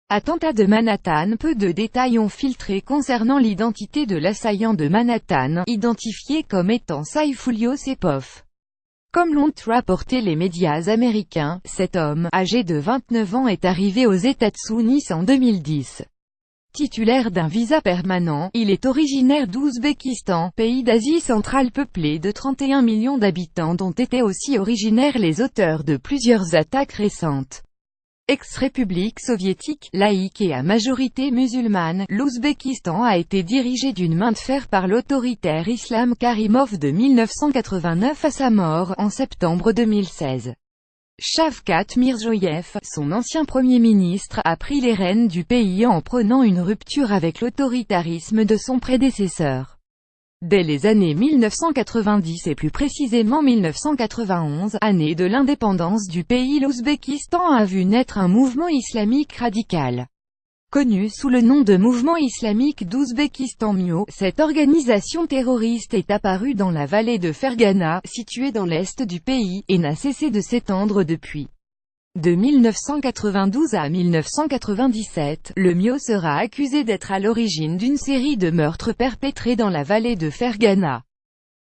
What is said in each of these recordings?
Attentat de Manhattan. Peu de détails ont filtré concernant l'identité de l'assaillant de Manhattan, identifié comme étant Saifulio Sepov. Comme l'ont rapporté les médias américains, cet homme, âgé de 29 ans, est arrivé aux États-Unis en 2010. Titulaire d'un visa permanent, il est originaire d'Ouzbékistan, pays d'Asie centrale peuplé de 31 millions d'habitants dont étaient aussi originaires les auteurs de plusieurs attaques récentes. Ex-république soviétique, laïque et à majorité musulmane, l'Ouzbékistan a été dirigé d'une main de fer par l'autoritaire Islam Karimov de 1989 à sa mort, en septembre 2016. Shavkat Mirzoyev, son ancien premier ministre, a pris les rênes du pays en prônant une rupture avec l'autoritarisme de son prédécesseur. Dès les années 1990 et plus précisément 1991, année de l'indépendance du pays, l'Ouzbékistan a vu naître un mouvement islamique radical. Connu sous le nom de Mouvement islamique d'Ouzbékistan MIO, cette organisation terroriste est apparue dans la vallée de Fergana, située dans l'est du pays, et n'a cessé de s'étendre depuis. De 1992 à 1997, le MIO sera accusé d'être à l'origine d'une série de meurtres perpétrés dans la vallée de Fergana.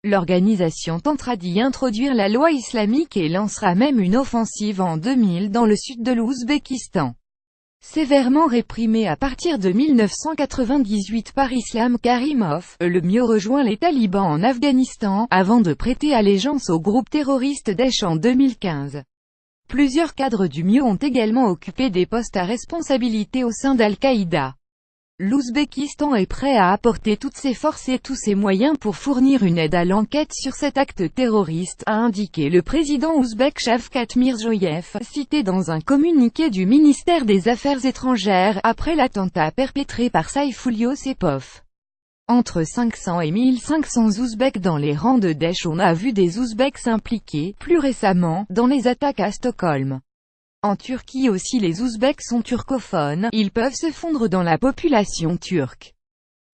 L'organisation tentera d'y introduire la loi islamique et lancera même une offensive en 2000 dans le sud de l'Ouzbékistan. Sévèrement réprimé à partir de 1998 par Islam Karimov, le MIO rejoint les talibans en Afghanistan, avant de prêter allégeance au groupe terroriste Daesh en 2015. Plusieurs cadres du MIO ont également occupé des postes à responsabilité au sein d'Al-Qaïda. L'Ouzbékistan est prêt à apporter toutes ses forces et tous ses moyens pour fournir une aide à l'enquête sur cet acte terroriste, a indiqué le président ouzbek Shavkat Mirzoyev, cité dans un communiqué du ministère des Affaires étrangères, après l'attentat perpétré par Saifulio Sepov. Entre 500 et 1500 Ouzbeks dans les rangs de Daesh. On a vu des Ouzbeks s'impliquer, plus récemment, dans les attaques à Stockholm. En Turquie aussi les Ouzbeks sont turcophones, ils peuvent se fondre dans la population turque.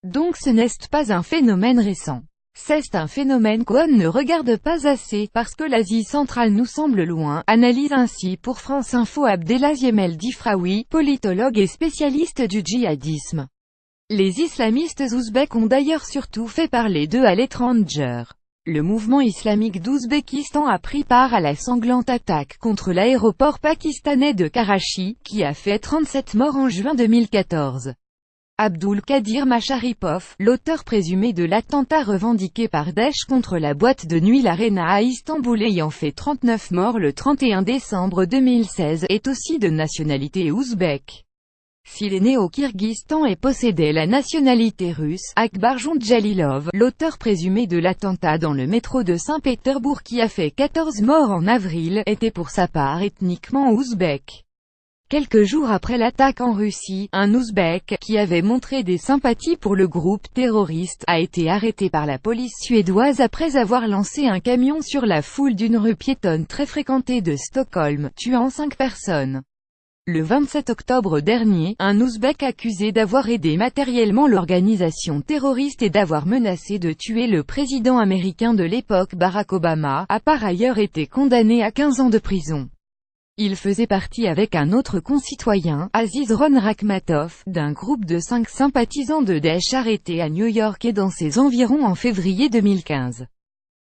Donc ce n'est pas un phénomène récent. C'est un phénomène qu'on ne regarde pas assez, parce que l'Asie centrale nous semble loin, analyse ainsi pour France Info Abdelaziz El Difraoui, politologue et spécialiste du djihadisme. Les islamistes ouzbeks ont d'ailleurs surtout fait parler d'eux à l'étranger. Le mouvement islamique d'Ouzbékistan a pris part à la sanglante attaque contre l'aéroport pakistanais de Karachi, qui a fait 37 morts en juin 2014. Abdul Qadir Masharipov, l'auteur présumé de l'attentat revendiqué par Daesh contre la boîte de nuit l'Arena à Istanbul ayant fait 39 morts le 31 décembre 2016, est aussi de nationalité ouzbek. S'il est né au Kirghizstan et possédait la nationalité russe, Akbar Jalilov, l'auteur présumé de l'attentat dans le métro de Saint-Pétersbourg qui a fait 14 morts en avril, était pour sa part ethniquement ouzbek. Quelques jours après l'attaque en Russie, un Ouzbek, qui avait montré des sympathies pour le groupe terroriste, a été arrêté par la police suédoise après avoir lancé un camion sur la foule d'une rue piétonne très fréquentée de Stockholm, tuant 5 personnes. Le 27 octobre dernier, un Ouzbek accusé d'avoir aidé matériellement l'organisation terroriste et d'avoir menacé de tuer le président américain de l'époque Barack Obama, a par ailleurs été condamné à 15 ans de prison. Il faisait partie avec un autre concitoyen, Aziz Ron Rakhmatov, d'un groupe de 5 sympathisants de Daesh arrêtés à New York et dans ses environs en février 2015.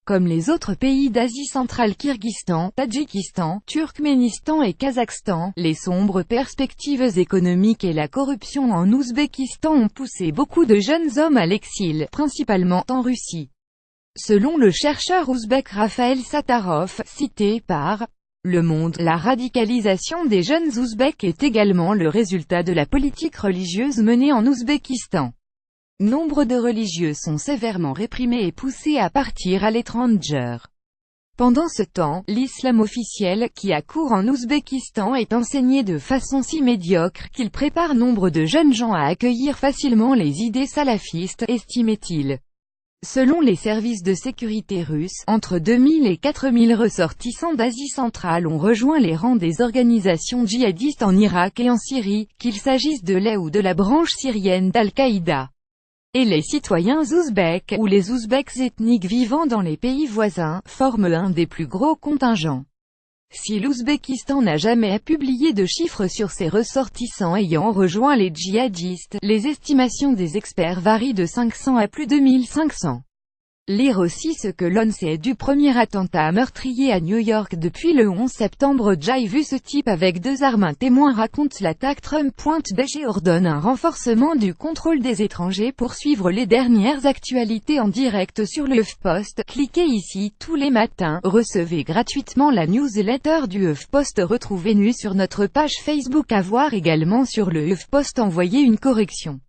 Comme les autres pays d'Asie centrale Kirghizstan, Tadjikistan, Turkménistan et Kazakhstan, les sombres perspectives économiques et la corruption en Ouzbékistan ont poussé beaucoup de jeunes hommes à l'exil, principalement en Russie. Selon le chercheur ouzbek Raphaël Sattarov, cité par Le Monde, la radicalisation des jeunes Ouzbeks est également le résultat de la politique religieuse menée en Ouzbékistan. Nombre de religieux sont sévèrement réprimés et poussés à partir à l'étranger. Pendant ce temps, l'islam officiel, qui a cours en Ouzbékistan, est enseigné de façon si médiocre qu'il prépare nombre de jeunes gens à accueillir facilement les idées salafistes, estimait-il. Selon les services de sécurité russes, entre 2000 et 4000 ressortissants d'Asie centrale ont rejoint les rangs des organisations djihadistes en Irak et en Syrie, qu'il s'agisse de l'AI ou de la branche syrienne d'Al-Qaïda. Et les citoyens ouzbeks, ou les ouzbeks ethniques vivant dans les pays voisins, forment un des plus gros contingents. Si l'Ouzbékistan n'a jamais publié de chiffres sur ses ressortissants ayant rejoint les djihadistes, les estimations des experts varient de 500 à plus de 1500. Lire aussi ce que l'on sait du premier attentat meurtrier à New York depuis le 11 septembre. J'ai vu ce type avec 2 armes. Un témoin raconte l'attaque. Trump.bg ordonne un renforcement du contrôle des étrangers pour suivre les dernières actualités en direct sur le HuffPost. Cliquez ici tous les matins. Recevez gratuitement la newsletter du HuffPost. Retrouvez-nous sur notre page Facebook. À voir également sur le HuffPost. Envoyez une correction.